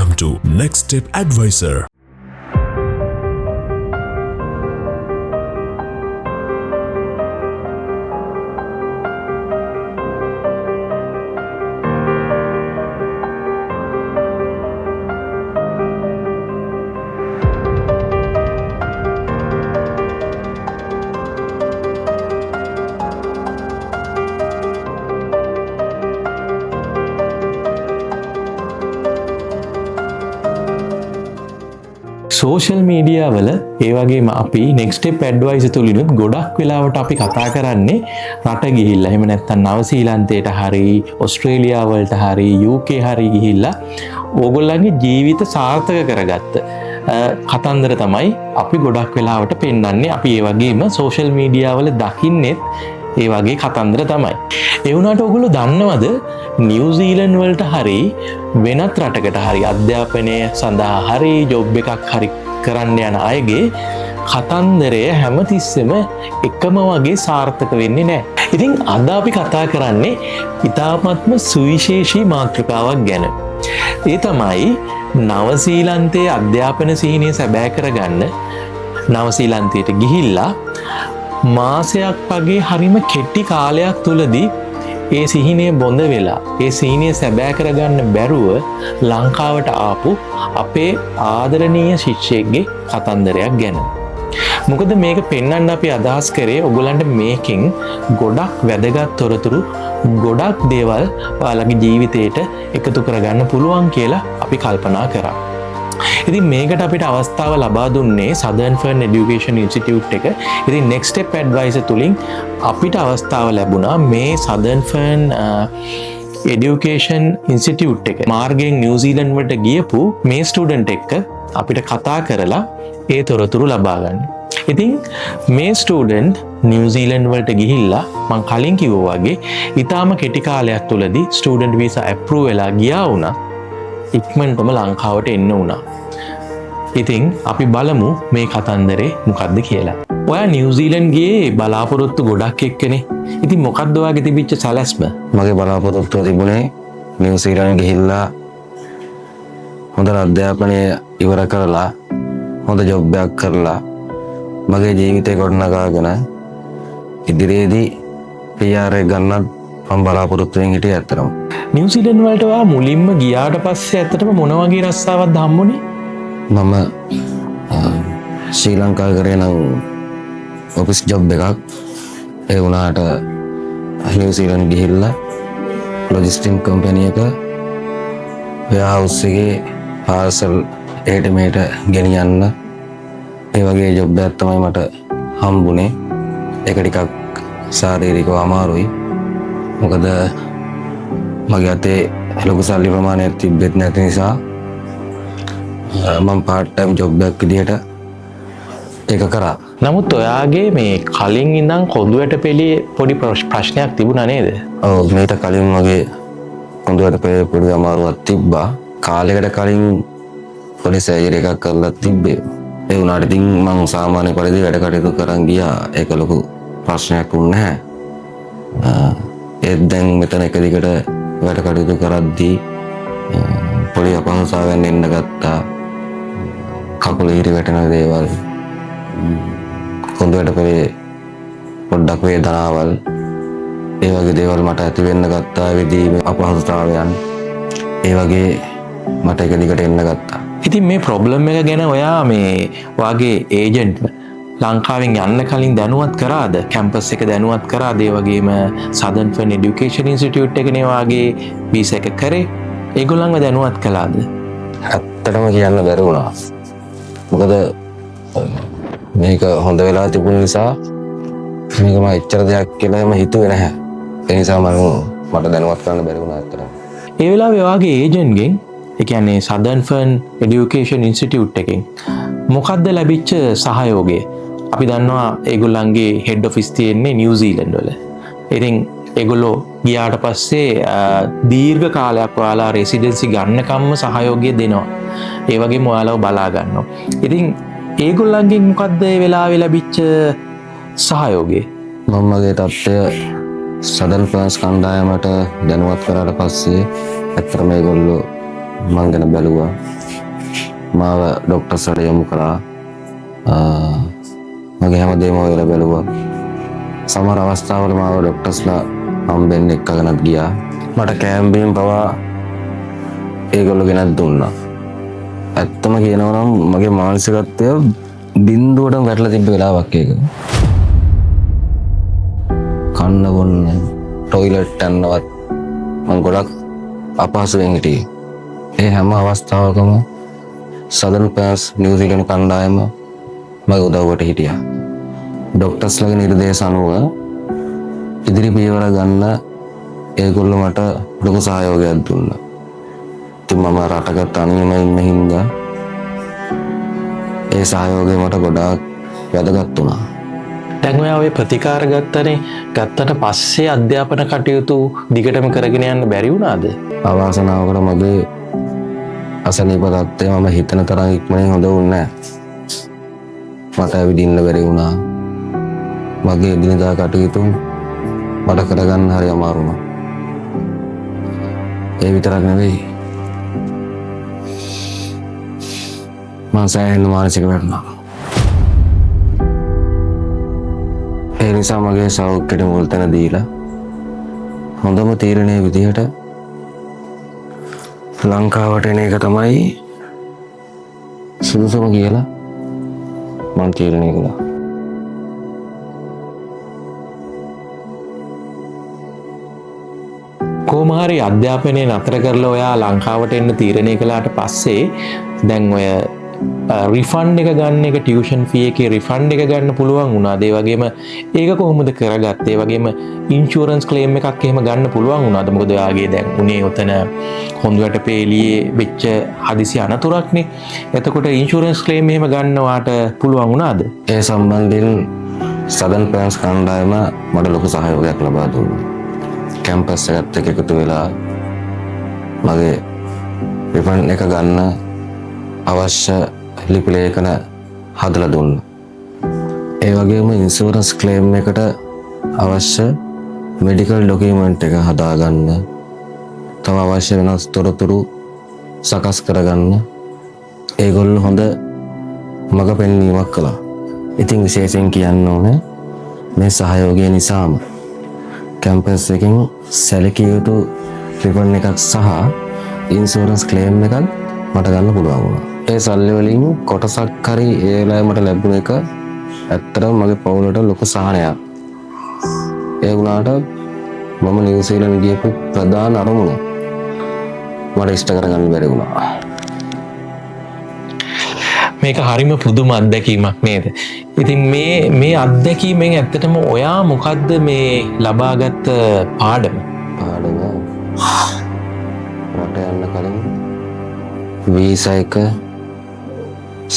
Welcome to Next Step Advisor. Social media වල ඒ වගේම අපි නෙක්ස්ට් ස්ටෙප් ඇඩ්වයිසර් තුලිනුත් ගොඩක් වෙලාවට අපි කතා කරන්නේ රට ගිහිල්ලා එහෙම නැත්නම් නවසීලන්තයට හරි ඕස්ට්‍රේලියා වලට හරි UK හරි ගිහිල්ලා ඕගොල්ලන්ගේ ජීවිත සාර්ථක කරගත්ත කතන්දර තමයි අපි ගොඩක් වෙලාවට පෙන්වන්නේ. අපි ඒ වගේම සෝෂල් මීඩියා වල දකින්නෙත් ඒ වගේ කතන්දර තමයි. ඒ වුණාට ඔයගොල්ලෝ දන්නවද නිව්සීලන්ත වලට හරි වෙනත් රටකට හරි අධ්‍යාපනය සඳහා හරි ජොබ් එකක් හරි කරන්න යන අයගේ කතන්දරය හැමතිස්සෙම එකම වගේ සාර්ථක වෙන්නේ නැහැ. ඉතින් අද අපි කතා කරන්නේ ඉතාමත්ම සුවිශේෂී මාතෘකාවක් ගැන. ඒ තමයි නවසීලන්තයේ අධ්‍යාපන සිහිනය සැබෑ කරගන්න නවසීලන්තයට ගිහිල්ලා මාසයක් වගේ හරිම කෙටි කාලයක් තුලදී ඒ සිහිනය බොඳ වෙලා ඒ සිහිනය සැබෑ කරගන්න බැරුව ලංකාවට ආපු අපේ ආදරණීය ශිෂ්‍යයෙක්ගේ කතන්දරයක් ගැන. මොකද මේක පෙන්වන්න අපි අදහස් කරේ ඔයගොල්ලන්ට මේකෙන් ගොඩක් වැදගත් තොරතුරු ගොඩක් දේවල් ඔයාලගේ ජීවිතේට එකතු කරගන්න පුළුවන් කියලා අපි කල්පනා කරා. ඉතින් මේකට අපිට අවස්ථාව ලබා දුන්නේ Southern Fern Education Institute එක. ඉතින් Next Step Advisor තුලින් අපිට අවස්ථාව ලැබුණා මේ Southern Fern Education Institute එක මාර්ගයෙන් නිව්සීලන්ත වලට ගියපු මේ ස්ටුඩන්ට් එක්ක අපිට කතා කරලා ඒ තොරතුරු ලබා ගන්න. ඉතින් මේ ස්ටුඩන්ට් නිව්සීලන්ත වලට ගිහිල්ලා මම කලින් කිව්වා වගේ ඊටාම කෙටි කාලයක් තුලදී ස්ටුඩන්ට් වීසා අප්‍රූව් වෙලා ගියා වුණා. ඉක්මනටම ලංකාවට එන්න වුණා. ඉතින් අපි බලමු මේ කතන්දරේ මොකක්ද කියලා. ඔයා නිව්සීලන්ත ගියේ බලාපොරොත්තු ගොඩක් එක්කනේ. ඉතින් මොකක්ද ඔයාගේ තිබිච්ච සැලැස්ම? මගේ බලාපොරොත්තුව තිබුණේ නිව්සීලන්ත ගිහිල්ලා හොඳ අධ්‍යාපනය ඉවර කරලා හොඳ ජොබ් එකක් කරලා මගේ ජීවිතේ ගොඩනගාගෙන ඉදිරියේදී PR එක ගන්නත් මම බලාපොරොත්තු වෙමින් හිටියේ ඇත්තටම. නිව්සීලන්ත වලට ඔයා මුලින්ම ගියාට පස්සේ ඇත්තටම මොන වගේ රස්සාවක්ද හම්බුනේ? මම ශ්‍රී ලංකාවේ කරේ නම් ඔෆිස් ජොබ් එකක්. ඒ වුණාට නිව්සීලන්ත ගිහිල්ලා ලොජිස්ටික් කම්පැනි එක වෙයාහවුස් එකේ පාර්සල් එහෙට මෙහෙට ගෙනියන්න ඒ වගේ ජොබ් එකක් තමයි මට හම්බුනේ. ඒක ටිකක් ශාරීරිකව අමාරුයි. මොකද මගේ අතේ ලොකු සල්ලි ප්‍රමාණයක් තිබෙත් නැති නිසා මම part time job එකක් විදිහට ඒක කරා. නමුත් ඔයාගේ මේ කලින් ඉඳන් කොඳුයට පෙළියේ පොඩි ප්‍රශ්නයක් තිබුණා නේද? ඔව් මේක කලින් මගේ කොඳුයට පෙළියේ පොඩි අමාරුවක් තිබ්බා. කාලයකට කලින් පොඩි සර්ජරි එකක් කරලා තිබ්බේ. ඒ වුණාට ඉතින් මම සාමාන්‍ය පරිදි වැඩ කටයුතු කරන් ගියා. ඒක ලොකු ප්‍රශ්නයක් වුණේ නැහැ. ඒත් දැන් මෙතන එක දිගට වැඩ කටයුතු කරද්දී පොඩි අපහසුතාවයන් එන්න ගත්තා. කකුල ඉරි වැටෙන දේවල්, කොඳුයට පෙරේ පොඩ්ඩක් වේදනාවල්, ඒ වගේ දේවල් මට ඇති වෙන්න ගත්තා. විදීමේ අපහසුතාවයන් ඒ වගේ මට එක දිගට එන්න ගත්තා. ඉතින් මේ ප්‍රොබ්ලම් එක ගැන ඔයා මේ වාගේ ඒජන්ට් ලංකාවෙන් යන්න කලින් දැනුවත් කරාද? කැම්පස් එක දැනුවත් කරාද? ඒ වගේම Southern Fern Education Institute එකනේ වාගේ වීසා එක කරේ. ඒගොල්ලන්ව දැනුවත් කළාද? ඇත්තටම කියන්න බැරි වුණා. මොකද මේක හොඳ වෙලා තිබුණ නිසා මේක මම එච්චර දෙයක් කියලාම හිතුවේ නැහැ. ඒ නිසා මට දැනුවත් කරන්න බැරි වුණා ඇත්තටම. ඒ වෙලාවේ වාගේ ඒජන්ට්ගෙන් ඒ කියන්නේ Southern Fern Education Institute එකෙන් මොකක්ද ලැබිච්ච සහයෝගය? අපි දන්නවා ඒගොල්ලන්ගේ හෙඩ් ඔෆිස් තියෙන්නේ නිව්සීලන්ත වල. ඉතින් ඒගොල්ලෝ ගියාට පස්සේ දීර්ඝ කාලයක් ඔයාලා රෙසිඩෙන්සි ගන්නකම්ම සහයෝගය දෙනවා. ඒ වගේම ඔයාලව බලා ගන්නවා. ඉතින් ඒගොල්ලන්ගෙන් මොකක්ද ඒ වෙලාවේ ලැබිච්ච සහයෝගය? මම මගේ තත්ත්වය Southern Fern කණ්ඩායමට දැනුවත් කරාට පස්සේ ඇත්තටම ඒගොල්ලෝ මං ගැන බැලුවා. මාව ඩොක්ටර්ස්ලාට යොමු කළා. මගේ හැමදේම ඔයලා බැලුවා. සමහර අවස්ථාවල මාව ඩොක්ටර්ස්ලා හම්බෙන්න එක්කගෙනත් ගියා. මට කෑම බීම පවා ඒගොල්ලෝ ගෙනත් දුන්නා. ඇත්තම කියනවා නම් මගේ මානසිකත්වය බිඳුවටම වැටලා තිබ්බ වෙලාවක් ඒක. කන්න බොන්න ටොයිලට් යන්නවත් මම ගොඩක් අපහසුවෙන් හිටියේ. ඒ හැම අවස්ථාවකම සදර්න් පැන්ස් නිව්සීලන්ත කණ්ඩායම මගේ උදව්වට හිටියා. ඩොක්ටර්ස්ලාගේ නිර්දේශ අනුව ඉදිරි පියවර ගන්න ඒගොල්ලෝ මට ලොකු සහයෝගයක් දුන්නා. ඉතින් මම රටක තනියම ඉන්න හින්දා ඒ සහයෝගය මට ගොඩාක් වැදගත් වුණා. දැන් ඔයා ඔය ප්‍රතිකාර ගත්තට පස්සේ අධ්‍යාපන කටයුතු දිගටම කරගෙන යන්න බැරි වුණාද? අවාසනාවකට මගේ අසනීප තත්ත්වය මම හිතන තරම් ඉක්මනින් හොඳ වුණේ නැහැ. මට ඇවිදින්න බැරි වුණා. මගේ එදිනෙදා කටයුතු මට කරගන්න හරි අමාරු වුණා. ඒ විතරක් නෙවෙයි මම සෑහෙන මානසික වැටුණා. ඒ නිසා මගේ සෞඛ්‍යයට මුල් තැන දීලා හොඳම තීරණය විදිහට ලංකාවට එන එක තමයි සුදුසුම කියලා මම තීරණය කළා. කොහොම හරි අධ්‍යාපනය නතර කරලා ඔයා ලංකාවට එන්න තීරණය කළාට පස්සේ දැන් ඔය රිෆන්ඩ් එක ගන්න එක ටියුෂන් ෆී එකේ රිෆන්ඩ් එක ගන්න පුළුවන් වුණාද? ඒ වගේම ඒක කොහොමද කරගත්තේ? ඒ වගේම ඉන්ෂුරන්ස් ක්ලේම් එකක් එහෙම ගන්න පුළුවන් වුණාද? මොකද ඔයාගේ දැන් උනේ ඔතන හොඳට පේලියේ වෙච්ච හදිසි අනතුරක්නේ. එතකොට ඉන්ෂුරන්ස් ක්ලේම් එහෙම ගන්නවාට පුළුවන් වුණාද? ඒ සම්බන්ධයෙන් සදර්න් පැන්ස් කණ්ඩායම මට ලොකු සහයෝගයක් ලබා දුන්නා. කැම්පස් එකත් එක්ක එකතු වෙලා මගේ රිෆන්ඩ් එක ගන්න අවශ්‍ය ලිපි ලේඛන හදලා දුන්නා. ඒ වගේම ඉන්ෂුරන්ස් ක්ලේම් එකට අවශ්‍ය මෙඩිකල් ඩොකියුමන්ට් එක හදාගන්න, තව අවශ්‍ය වෙනස් තොරතුරු සකස් කරගන්න ඒගොල්ලෝ හොඳ මඟ පෙන්වීමක් කළා. ඉතින් විශේෂයෙන් කියන්න ඕනේ මේ සහයෝගය නිසාම කැම්පස් එකෙන් සැලකිය යුතු රිෆන්ඩ් එකක් සහ ඉන්ෂුරන්ස් ක්ලේම් එකක් මට ගන්න පුළුවන් වුණා. ඒ සල්ලි වලින් කොටසක් හරි ඒ වෙලාවේ මට ලැබුණ එක ඇත්තටම මගේ පවුලට ලොකු සහනයක්. ඒ වුණාට මම නිව්සීලන්ත ගියපු ප්‍රධාන අරමුණ මට ඉෂ්ට කරගන්න බැරි වුණා. මේක හරිම පුදුම අත්දැකීමක් නේද? ඉතින් මේ අත්දැකීමෙන් ඇත්තටම ඔයා මොකද්ද මේ ලබාගත් පාඩම? රට යන්න කලින් වීසා එක,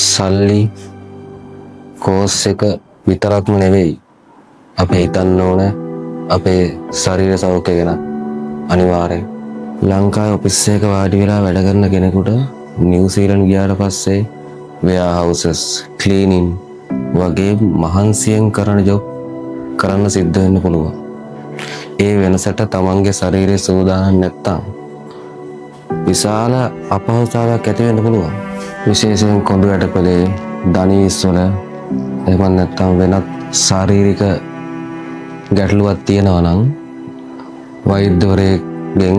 සල්ලි, කෝස් එක විතරක්ම නෙවෙයි අපි හිතන්න ඕන අපේ ශරීර සෞඛ්‍ය ගැන. අනිවාර්යෙන් ලංකාවේ ඔෆිස් එකක වාඩි වෙලා වැඩ කරන කෙනෙකුට නිව්සීලන්ත ගියාට පස්සේ warehouses, cleaning වගේ මහන්සියෙන් කරන ජොබ් කරන්න සිද්ධ වෙන්න පුළුවන්. ඒ වෙනසට තමන්ගේ ශරීරයේ සූදානම් නැත්තම් විශාල අපහසුතාවයක් ඇති වෙන්න පුළුවන්. විශේෂයෙන් කොඳු ඇටපලේ, දණහිස් වල එහෙම නැත්නම් වෙනත් ශාරීරික ගැටලුවක් තියෙනවා නම් වෛද්‍යවරයෙක්ගෙන්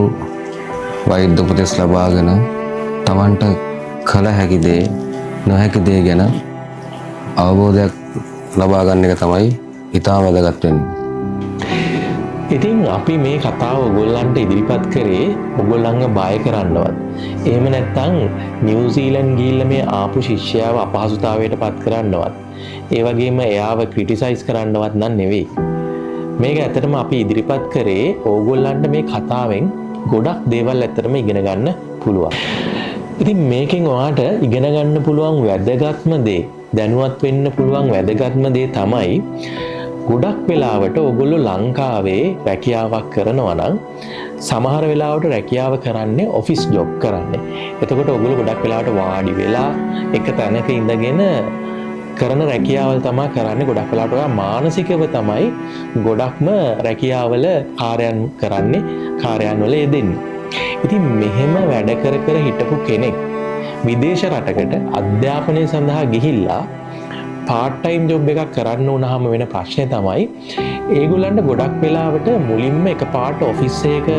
වෛද්‍ය උපදෙස් ලබාගෙන තමන්ට කළ හැකි දේ නොහැකි දේ ගැන අවබෝධයක් ලබා ගන්න එක තමයි ඉතාම වැදගත් වෙන්නේ. ඉතින් අපි මේ කතාව ඔයගොල්ලන්ට ඉදිරිපත් කරේ ඔයගොල්ලන්ව බය කරන්නවත්. එහෙම නැත්නම් නිව්සීලන්ත ගිහිල්ලා මේ ආපු ශිෂ්‍යයාව අපහසුතාවයට පත් කරන්නවත්. ඒ වගේම එයාව ක්‍රිටිසයිස් කරන්නවත් නම් නෙවෙයි. මේක ඇත්තටම අපි ඉදිරිපත් කරේ ඕගොල්ලන්ට මේ කතාවෙන් ගොඩක් දේවල් ඇත්තටම ඉගෙන ගන්න පුළුවන්. ඉතින් මේකෙන් ඔයාට ඉගෙන ගන්න පුළුවන් වැදගත්ම දේ, දැනුවත් වෙන්න පුළුවන් වැදගත්ම දේ තමයි ගොඩක් වෙලාවට ඔයගොල්ලෝ ලංකාවේ රැකියාවක් කරනවා නම් සමහර වෙලාවට රැකියාව කරන්නේ ඔෆිස් ජොබ් කරන්නේ. එතකොට ඔයගොල්ලෝ ගොඩක් වෙලාවට වාඩි වෙලා එක තැනක ඉඳගෙන කරන රැකියාවල් තමයි කරන්නේ. ගොඩක් වෙලාවට ඔයා මානසිකව තමයි ගොඩක්ම රැකියාවල කාර්යයන් කරන්නේ, කාර්යයන් වල යෙදෙන්නේ. ඉතින් මෙහෙම වැඩ කර කර හිටපු කෙනෙක් විදේශ රටකට අධ්‍යාපනය සඳහා ගිහිල්ලා පාර්ට් ටයිම් ජොබ් එකක් කරන්න වුණාම වෙන ප්‍රශ්නේ තමයි ඒගොල්ලන්ට ගොඩක් වෙලාවට මුලින්ම එකපාරට ඔෆිස් එක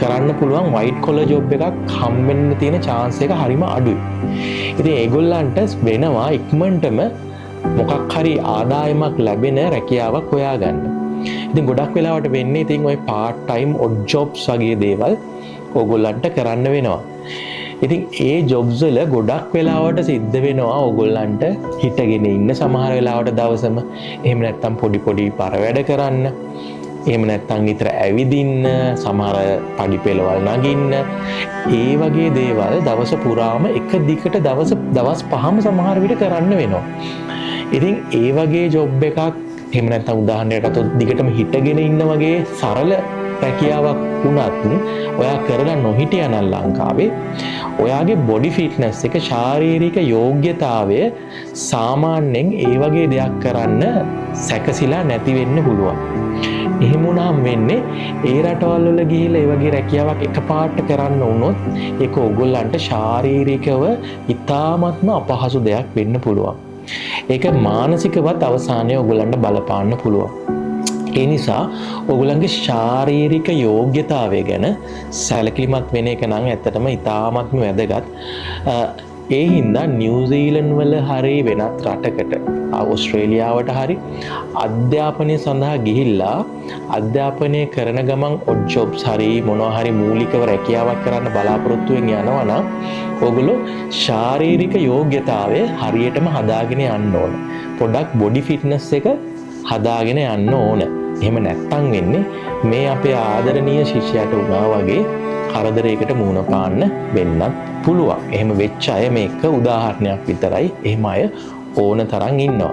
කරන්න පුළුවන් වයිට් කොලර් ජොබ් එකක් හම්බෙන්න තියෙන chance එක හරිම අඩුයි. ඉතින් ඒගොල්ලන්ට වෙනවා ඉක්මනටම මොකක් හරි ආදායමක් ලැබෙන රැකියාවක් හොයාගන්න. ඉතින් ගොඩක් වෙලාවට වෙන්නේ ඉතින් ওই පාර්ට් ටයිම් ඔඩ් ජොබ්ස් වගේ දේවල් ඕගොල්ලන්ට කරන්න වෙනවා. ඉතින් ඒ ජොබ්ස් වල ගොඩක් වෙලාවට සිද්ධ වෙනවා ඕගොල්ලන්ට හිටගෙන ඉන්න සමහර වෙලාවට දවසම. එහෙම නැත්නම් පොඩි පර වැඩ කරන්න. එහෙම නැත්නම් නිතර ඇවිදින්න, සමහර පඩි පෙළවල් නගින්න. ඒ වගේ දේවල් දවස පුරාම එක දිගට දවස් 5ම සමහර විට කරන්න වෙනවා. ඉතින් ඒ වගේ ජොබ් එකක් එහෙම නැත්නම් උදාහරණයකට අතොත් දිගටම හිටගෙන ඉන්න වගේ සරල රැකියාවක් වුණත් ඔයා කරලා නොහිටියා නම් ලංකාවේ ඔයාගේ බොඩි ෆිට්නස් එක ශාරීරික යෝග්‍යතාවය සාමාන්‍යයෙන් ඒ වගේ දෙයක් කරන්න සැකසিলা නැති වෙන්න පුළුවන්. එහෙම වුණාම වෙන්නේ ඒ රටවල් වල ගිහිල්ලා ඒ වගේ රැකියාවක් එකපාරට කරන්න වුණොත් ඒක ඕගොල්ලන්ට ශාරීරිකව ඉතාමත්ම අපහසු දෙයක් වෙන්න පුළුවන්. ඒක මානසිකවත් අවසානයේ ඕගොල්ලන්ට බලපාන්න පුළුවන්. ඒ නිසා ඔයගොල්ලන්ගේ ශාරීරික යෝග්‍යතාවය ගැන සැලකිලිමත් වෙන එක නම් ඇත්තටම ඉතාමත්ම වැදගත්. ඒ හින්දා නිව්සීලන්ඩ් වල හරි වෙනත් රටකට ඕස්ට්‍රේලියාවට හරි අධ්‍යාපනය සඳහා ගිහිල්ලා අධ්‍යාපනය කරන ගමන් ඔඩ් ජොබ්ස් හරි මොනවා හරි මූලිකව රැකියාවක් කරන්න බලාපොරොත්තු වෙන යනවා නම් ඔයගොල්ලෝ ශාරීරික යෝග්‍යතාවය හරියටම හදාගෙන යන්න ඕන. පොඩක් බොඩි ෆිට්නස් එක හදාගෙන යන්න ඕන. එහෙම නැත්තම් වෙන්නේ මේ අපේ ආදරණීය ශිෂ්‍යයාට වුණා වගේ කරදරයකට මුහුණ පාන්න වෙන්නත් පුළුවන්. එහෙම වෙච්ච අය මේක උදාහරණයක් විතරයි. එහෙම අය ඕන තරම් ඉන්නවා.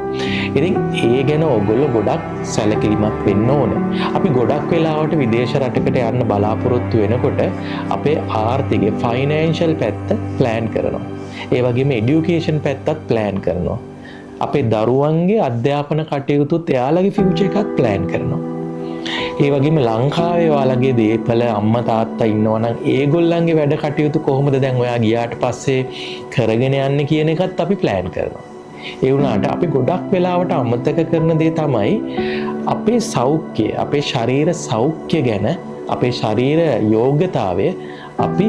ඉතින් ඒ ගැන ඔයගොල්ලෝ ගොඩක් සැලකිලිමත් වෙන්න ඕන. අපි ගොඩක් වෙලාවට විදේශ රටකට යන්න බලාපොරොත්තු වෙනකොට අපේ ආර්ථිකයේ ෆයිනෑන්ෂල් පැත්ත ප්ලෑන් කරනවා. ඒ වගේම এডুকেෂන් පැත්තත් ප්ලෑන් කරනවා. අපේ දරුවන්ගේ අධ්‍යාපන කටයුතුත් එයාලගේ ෆියුචර් එකත් ප්ලෑන් කරනවා. ඒ වගේම ලංකාවේ ඔයාලගේ දේපල අම්මා තාත්තා ඉන්නවා නම් ඒගොල්ලන්ගේ වැඩ කටයුතු කොහොමද දැන් ඔයා ගියාට පස්සේ කරගෙන යන්නේ කියන එකත් අපි ප්ලෑන් කරනවා. ඒ වුණාට අපි ගොඩක් වෙලාවට අමතක කරන දේ තමයි අපේ සෞඛ්‍යය, අපේ ශරීර සෞඛ්‍ය ගැන, අපේ ශරීර යෝග්‍යතාවය අපි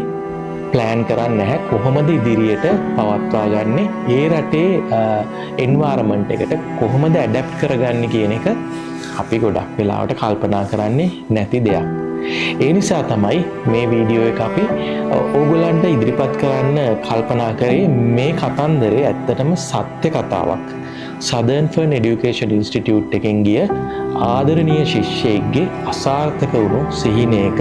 ප්ලෑන් කරන්නේ නැහැ. කොහොමද ඉදිරියට පවත්වා ගන්නේ, ඒ රටේ එන්වයරන්මන්ට් එකට කොහොමද ඇඩැප්ට් කරගන්නේ කියන එක අපි ගොඩක් වෙලාවට කල්පනා කරන්නේ නැති දෙයක්. ඒ නිසා තමයි මේ වීඩියෝ එක අපි ඕගොල්ලන්ට ඉදිරිපත් කරන්න කල්පනා කරේ. මේ කතන්දරේ ඇත්තටම සත්‍ය කතාවක්. Southern Fern Education Institute එකෙන් ගිය ආදරණීය ශිෂ්‍යයෙක්ගේ අසාර්ථක වුණු සිහිනයක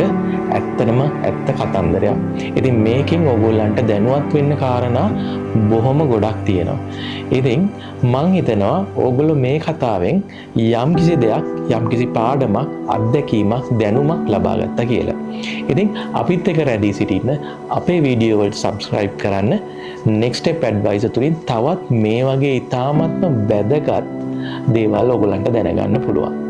ඇත්තටම ඇත්ත කතන්දරයක්. ඉතින් මේකෙන් ඕගොල්ලන්ට දැනුවත් වෙන්න කාරණා බොහොම ගොඩක් තියෙනවා. ඉතින් මං හිතනවා ඕගොල්ලෝ මේ කතාවෙන් යම්කිසි දෙයක්, යම්කිසි පාඩමක්, අත්දැකීමක්, දැනුමක් ලබා ගත්තා කියලා. ඉතින් අපිත් එක්ක රැඳී සිටින්න, අපේ වීඩියෝ වලට subscribe කරන්න. Next Step Advisor තුලින් තවත් මේ වගේ ඉතාමත්ම වැදගත් දේවල් ඔයගොල්ලන්ට දැනගන්න පුළුවන්.